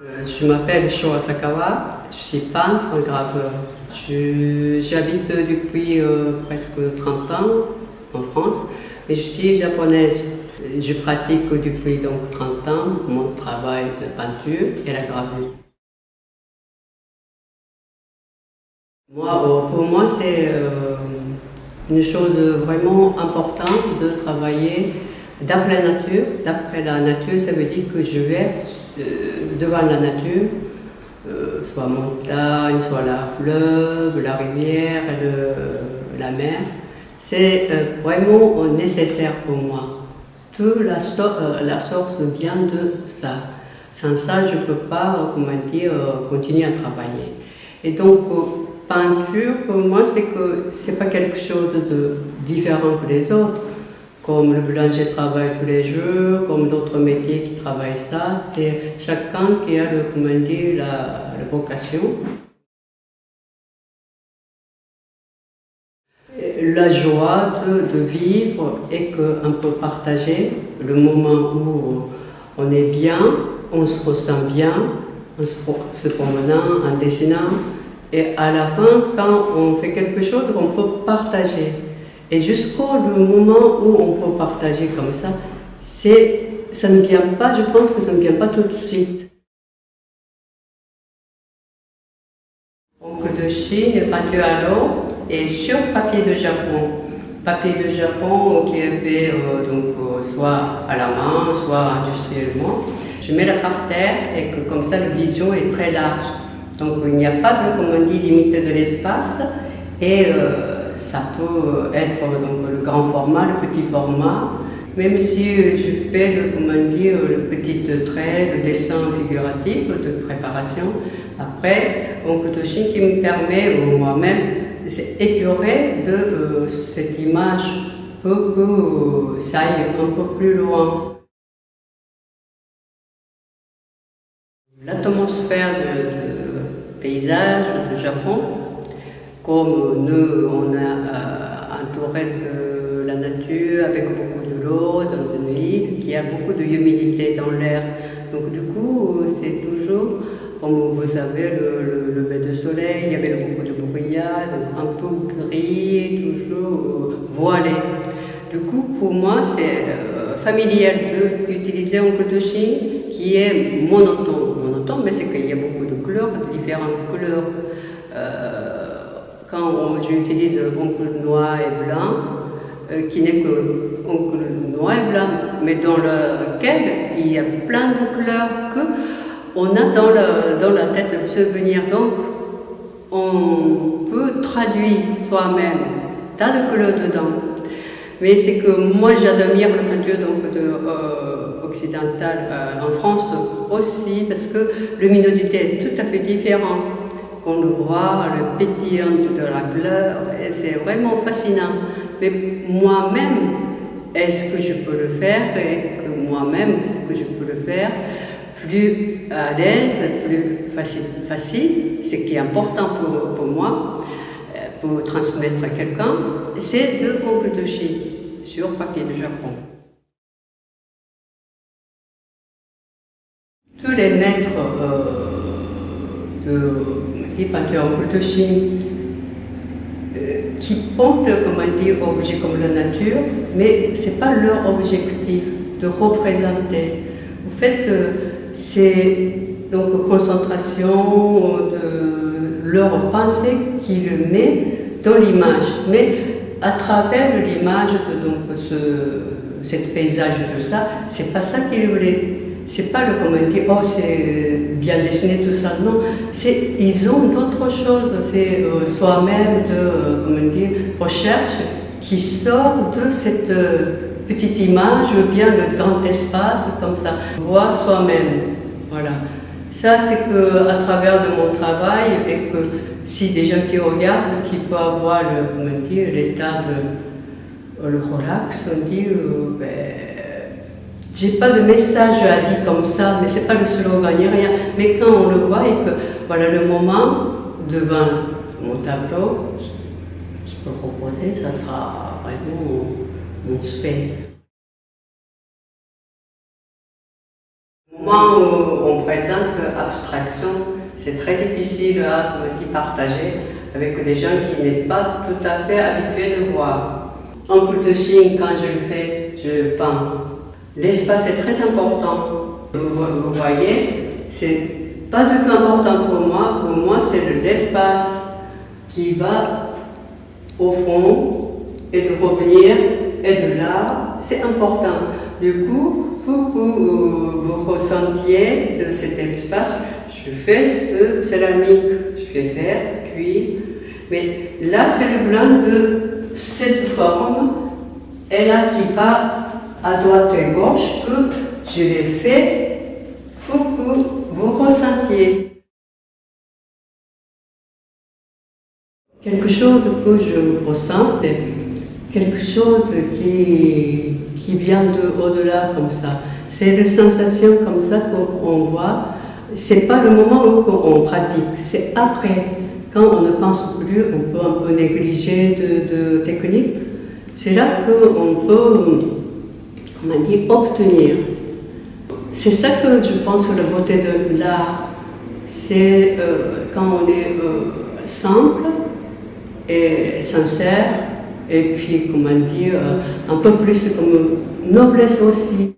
Je m'appelle Sho Asakawa, je suis peintre, graveur. J'habite depuis presque 30 ans en France, mais je suis japonaise. Je pratique depuis donc 30 ans mon travail de peinture et la gravure. Pour moi, c'est une chose vraiment importante de travailler d'après la nature. D'après la nature, ça veut dire que je vais devant la nature, soit montagne, soit la fleuve, la rivière, la mer. C'est vraiment nécessaire pour moi. Toute la source vient de ça. Sans ça, je ne peux pas, continuer à travailler. Et donc, peinture, pour moi, c'est pas quelque chose de différent que les autres. Comme le boulanger travaille tous les jours, comme d'autres métiers qui travaillent ça. C'est chacun qui a la vocation. La joie de vivre et qu'on peut partager le moment où on est bien, on se ressent bien, en se promenant, en dessinant. Et à la fin, quand on fait quelque chose, on peut partager. Et jusqu'au moment où on peut partager comme ça, ça ne vient pas, je pense que ça ne vient pas tout de suite. Oncle de Chine, peinture à l'eau et sur papier de Japon. Papier de Japon qui est fait soit à la main, soit industriellement. Je mets la par terre et que comme ça, la vision est très large. Donc il n'y a pas de, limite de l'espace et ça peut être donc, le grand format, le petit format, même si je fais le petit trait de dessin figuratif, de préparation. Après, Oncle de Chine qui me permet moi-même d'épurer de cette image pour que ça aille un peu plus loin. L'atmosphère de paysage du Japon, comme nous, on a entouré de la nature avec beaucoup de l'eau dans une île qui a beaucoup d'humidité dans l'air. Donc du coup, c'est toujours, comme vous savez, le lever de soleil, il y avait beaucoup de brouillard, un peu gris, toujours voilé. Du coup, pour moi, c'est familial d'utiliser un couteau qui est monotone. Monotone, mais c'est qu'il y a beaucoup de couleurs, différentes couleurs. Quand j'utilise oncle noir et blanc, qui n'est que oncle noir et blanc, mais dans lequel il y a plein de couleurs qu'on a dans la tête de souvenir. Donc, on peut traduire soi-même tas de couleurs dedans. Mais c'est que moi j'admire la peinture occidentale en France aussi, parce que la luminosité est tout à fait différente. On le voit, le pétillant de la couleur, et c'est vraiment fascinant. Mais moi-même, est-ce que je peux le faire? Et que moi-même, est-ce que je peux le faire plus à l'aise, plus facile, ce qui est important pour moi, pour transmettre à quelqu'un, c'est de oncle de Chine sur papier de Japon. Tous les maîtres de peinture oncle de Chine qui pensent, objets comme la nature, mais ce n'est pas leur objectif de représenter. En fait, c'est donc concentration de leur pensée qui le met dans l'image, mais à travers l'image de cet paysage et tout ça, c'est pas ça qu'ils voulaient. C'est pas c'est bien dessiné tout ça, non. Ils ont d'autres choses, c'est soi-même de recherche qui sort de cette petite image, ou bien le grand espace, comme ça, voir soi-même. Voilà. Ça, c'est qu'à travers de mon travail, et que si des gens qui regardent, qui peuvent avoir l'état de le relax, on dit, j'ai pas de message à dire comme ça, mais c'est pas le slogan, ni rien. Mais quand on le voit, et que voilà le moment devant mon tableau qui peut proposer, ça sera vraiment mon souhait. Au moment où on présente abstraction. C'est très difficile à partager avec des gens qui n'est pas tout à fait habitués de voir. En culture, quand je le fais, je peins. L'espace est très important. Vous voyez, c'est pas du tout important pour moi. Pour moi, c'est l'espace qui va au fond et de revenir et de là, c'est important. Du coup, pour que vous ressentiez de cet espace, je fais ce céramique, je fais faire, cuire. Mais là, c'est le blanc de cette forme, et là qui va à droite et gauche, que je l'ai fait pour que vous ressentiez. Quelque chose que je ressens, c'est quelque chose qui vient de au-delà comme ça. C'est des sensations comme ça qu'on voit. C'est pas le moment où on pratique, c'est après. Quand on ne pense plus, on peut un peu négliger de technique. C'est là qu'on peut, comment dire, obtenir. C'est ça que je pense la beauté de l'art. C'est quand on est simple et sincère, et puis, comment dire, un peu plus comme noblesse aussi.